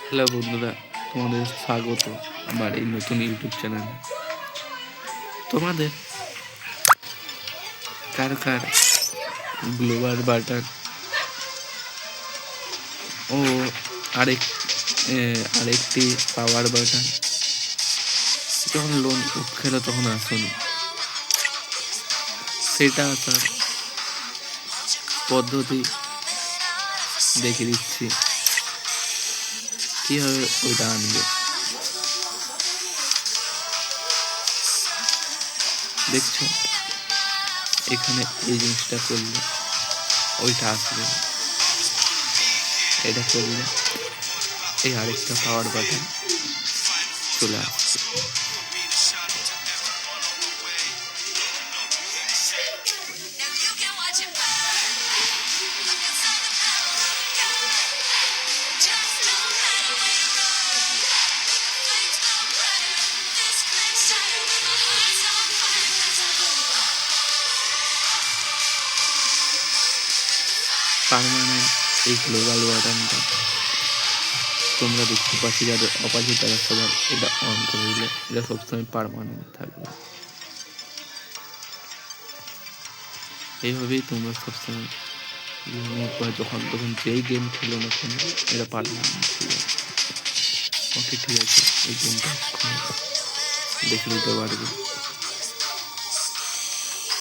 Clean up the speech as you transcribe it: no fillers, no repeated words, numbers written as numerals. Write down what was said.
Hello বন্ধুরা, তোমাদের স্বাগত আমার এই নতুন ইউটিউব চ্যানেলে। তোমাদের কার কার গ্লোবাল বাটন ও আরেকটি পাওয়ার বাটন যখন লোন খেলো তখন আসুন, সেটা আসার পদ্ধতি দেখে দিচ্ছি কিভাবে ওইটা আনবে। দেখছো, এখানে এই জিনিসটা করলে ওইটা আসবে, এটা করলে এই আরেকটা পাওয়ার বাটন চলে আসছে। পার্মানেন্ট এই গ্লোবাল বাটনটা তোমরা দেখতে পাচ্ছি, যাদের অপাচ্ছে তারা সবার এটা অন করে দিলে এটা সবসময় পার্মানেন্ট থাকবে। এইভাবেই তোমরা সবসময় যখন তখন যেই গেম খেলো না কেন এটা পার্মানেন্ট ছিল। ওকে, ঠিক আছে, এই গেমটা দেখে নিতে পারবে।